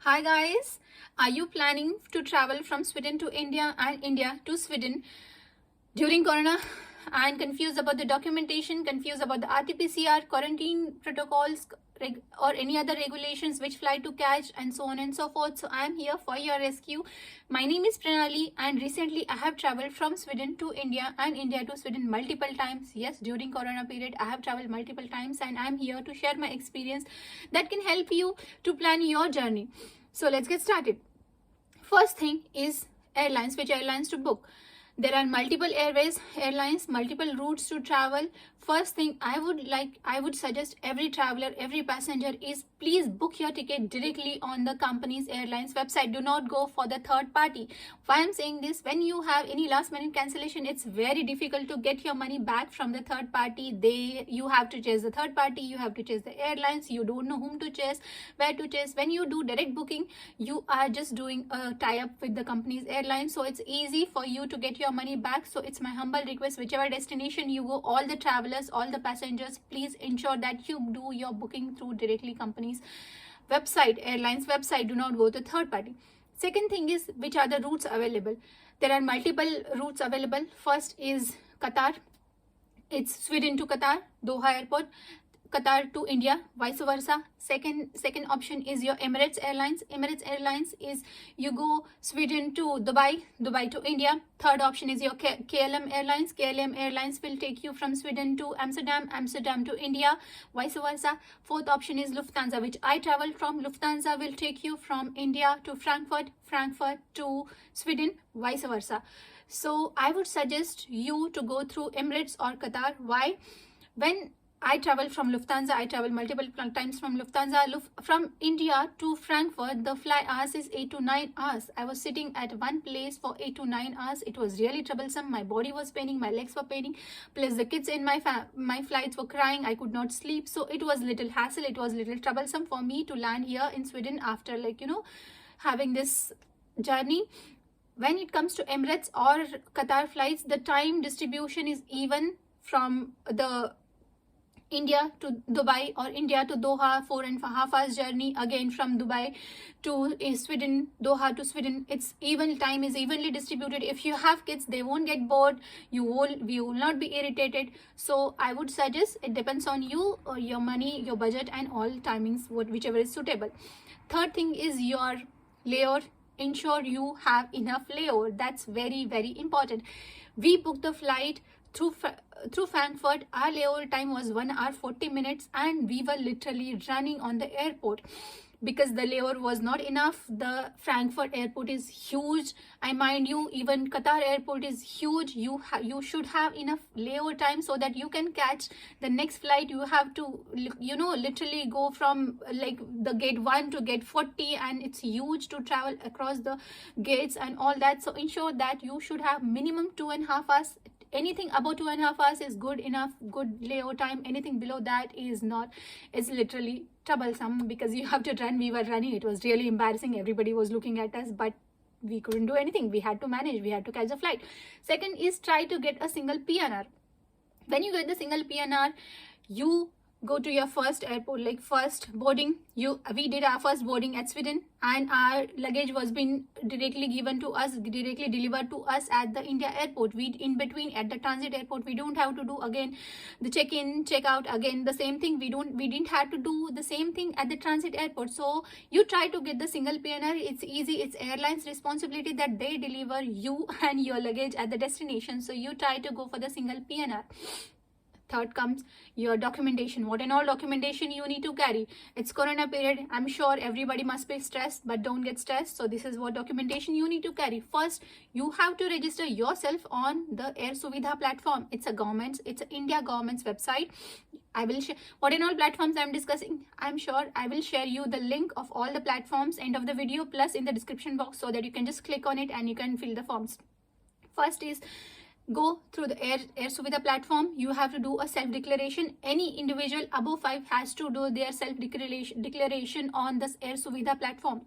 Hi guys, are you planning to travel from Sweden to India and India to Sweden during Corona and confused about the documentation, confused about the RT-PCR, quarantine protocols, or any other regulations, which flight to catch, and so on and so forth? So I am here for your rescue. My name is Pranali, and recently I have traveled from Sweden to India and India to Sweden multiple times. Yes, during Corona period, I have traveled multiple times, and I am here to share my experience that can help you to plan your journey. So let's get started. First thing is airlines, which airlines to book. There are multiple airlines, multiple routes to travel. First thing I would suggest every traveler, every passenger is please book your ticket directly on the company's airlines website. Do not go for the third party. Why I'm saying this, when you have any last minute cancellation, it's very difficult to get your money back from the third party. You have to chase the third party, you have to chase the airlines, you don't know whom to chase, where to chase. When you do direct booking, you are just doing a tie-up with the company's airlines, so it's easy for you to get your money back. So it's my humble request, whichever destination you go, all the travelers, all the passengers, please ensure that you do your booking through directly company's website, airlines website. Do not go to third party. Second thing is, which are the routes available? There are multiple routes available. First is Qatar. It's Sweden to Qatar, Doha airport. Qatar to India, vice versa. Second option is your Emirates Airlines. Emirates Airlines is you go Sweden to Dubai, Dubai to India. Third option is your KLM Airlines. KLM Airlines will take you from Sweden to Amsterdam, Amsterdam to India, vice versa. Fourth option is Lufthansa, which I traveled from. Lufthansa will take you from India to Frankfurt, Frankfurt to Sweden, vice versa. So I would suggest you to go through Emirates or Qatar. Why? When I travel from Lufthansa, I travel multiple times from Lufthansa. From India to Frankfurt, the flight hours is 8 to 9 hours. I was sitting at one place for 8 to 9 hours. It was really troublesome. My body was paining, my legs were paining. Plus the kids in my flights were crying. I could not sleep. So it was little hassle. It was little troublesome for me to land here in Sweden after having this journey. When it comes to Emirates or Qatar flights, the time distribution is even from the India to Dubai or India to Doha, 4.5 hours journey. Again from Dubai to Sweden, Doha to Sweden, it's even, time is evenly distributed. If you have kids, they won't get bored, you will not be irritated. So I would suggest, it depends on you or your money, your budget, and all timings, whichever is suitable. Third thing is your layover. Ensure you have enough layover. That's very, very important. We booked the flight through Frankfurt. Our layover time was 1 hour 40 minutes, and we were literally running on the airport because the layover was not enough. The Frankfurt airport is huge. I mind you, even Qatar airport is huge. You should have enough layover time so that you can catch the next flight. You have to literally go from like the gate 1 to gate 40, and it's huge to travel across the gates and all that. So ensure that you should have minimum 2.5 hours. Anything above 2.5 hours is good enough, good layover time. Anything below that is not. It's literally troublesome because you have to run. We were running. It was really embarrassing. Everybody was looking at us, but we couldn't do anything. We had to manage. We had to catch the flight. Second is, try to get a single PNR. When you get the single PNR, you go to your first airport, like first boarding. We did our first boarding at Sweden, and our luggage was been directly given to us, directly delivered to us at the India airport. We, in between at the transit airport, we don't have to do again the check-in, check-out, again the same thing. We didn't have to do the same thing at the transit airport. So you try to get the single PNR. It's easy. It's airline's responsibility that they deliver you and your luggage at the destination. So you try to go for the single PNR. Third comes your documentation. What and all documentation you need to carry. It's Corona period. I'm sure everybody must be stressed, but don't get stressed. So this is what documentation you need to carry. First, you have to register yourself on the Air Suvidha platform. It's an India government's website. I will share what and all platforms I'm discussing. I'm sure I will share you the link of all the platforms end of the video, plus in the description box, so that you can just click on it and you can fill the forms. First is, go through the Air Suvidha platform. You have to do a self-declaration. Any individual above 5 has to do their self-declaration on this Air Suvidha platform.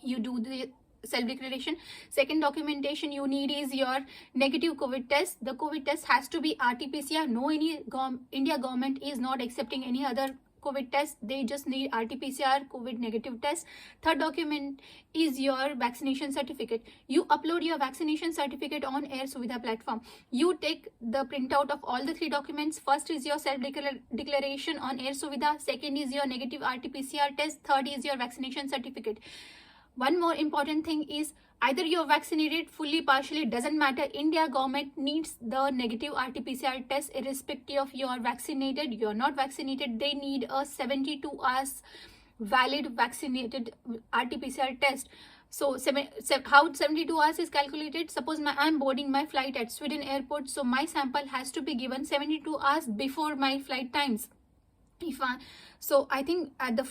You do the self-declaration. Second documentation you need is your negative COVID test. The COVID test has to be RT-PCR. No, India government is not accepting any other COVID test. They just need RT-PCR COVID negative test. Third document is your vaccination certificate. You upload your vaccination certificate on Air Suvidha platform. You take the printout of all the three documents. First is your self-declaration on Air Suvidha. Second is your negative RT-PCR test. Third is your vaccination certificate. One more important thing is either you're vaccinated fully, partially, doesn't matter. India government needs the negative RT-PCR test irrespective of you're vaccinated, you're not vaccinated. They need a 72 hours valid vaccinated RT-PCR test. So how 72 hours is calculated? Suppose I'm boarding my flight at Sweden airport, so my sample has to be given 72 hours before my flight times. I think at the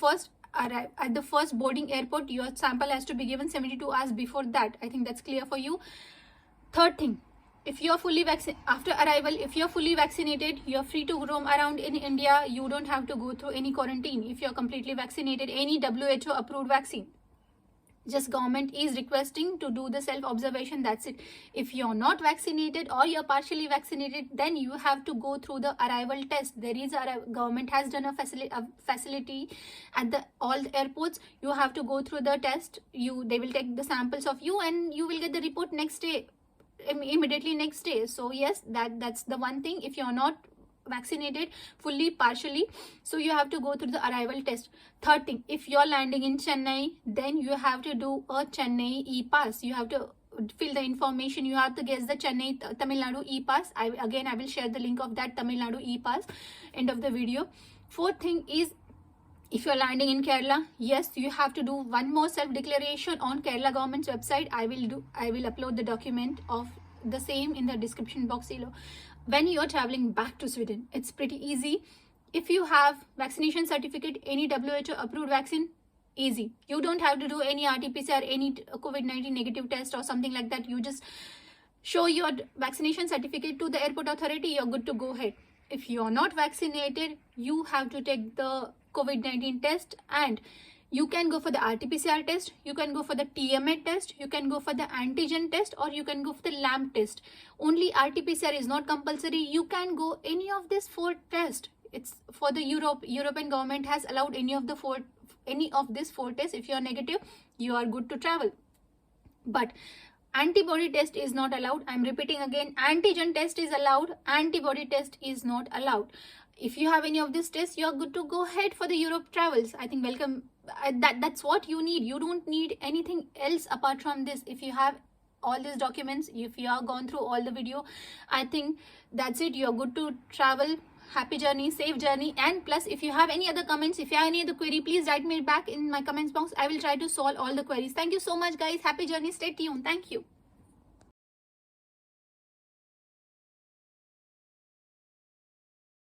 first boarding airport, your sample has to be given 72 hours before that. I think that's clear for you. Third thing, if you're fully vaccinated, after arrival, if you're fully vaccinated, you're free to roam around in India. You don't have to go through any quarantine if you're completely vaccinated, any WHO approved vaccine. Just government is requesting to do the self-observation, that's it. If you're not vaccinated or you're partially vaccinated, then you have to go through the arrival test. There is government has done a facility at all the airports. You have to go through the test. They will take the samples of you and you will get the report next day, immediately next day. So yes, that's the one thing. If you're not vaccinated fully, partially, so you have to go through the arrival test. Third thing, if you're landing in Chennai, then you have to do a Chennai e-pass. You have to fill the information. You have to guess the Chennai Tamil Nadu e-pass. I will share the link of that Tamil Nadu e-pass end of the video. Fourth thing is, if you're landing in Kerala, yes, you have to do one more self-declaration on Kerala government's website. I will upload the document of the same in the description box below. When you're traveling back to Sweden, it's pretty easy. If you have vaccination certificate, any WHO approved vaccine, easy. You don't have to do any RT-PCR, any COVID-19 negative test or something like that. You just show your vaccination certificate to the airport authority, you're good to go ahead. If you're not vaccinated, you have to take the COVID-19 test, and you can go for the RT-PCR test, you can go for the TMA test, you can go for the antigen test, or you can go for the LAMP test. Only RT-PCR is not compulsory. You can go any of these four tests. It's for the European government has allowed any of these four tests. If you are negative, you are good to travel. But antibody test is not allowed. I'm repeating again, antigen test is allowed, antibody test is not allowed. If you have any of these tests, you're good to go ahead for the Europe travels. I think welcome. That's what you need. You don't need anything else apart from this. If you have all these documents, if you have gone through all the video, I think that's it. You're good to travel. Happy journey, safe journey. And plus, if you have any other comments, if you have any other query, please write me back in my comments box. I will try to solve all the queries. Thank you so much, guys. Happy journey. Stay tuned. Thank you.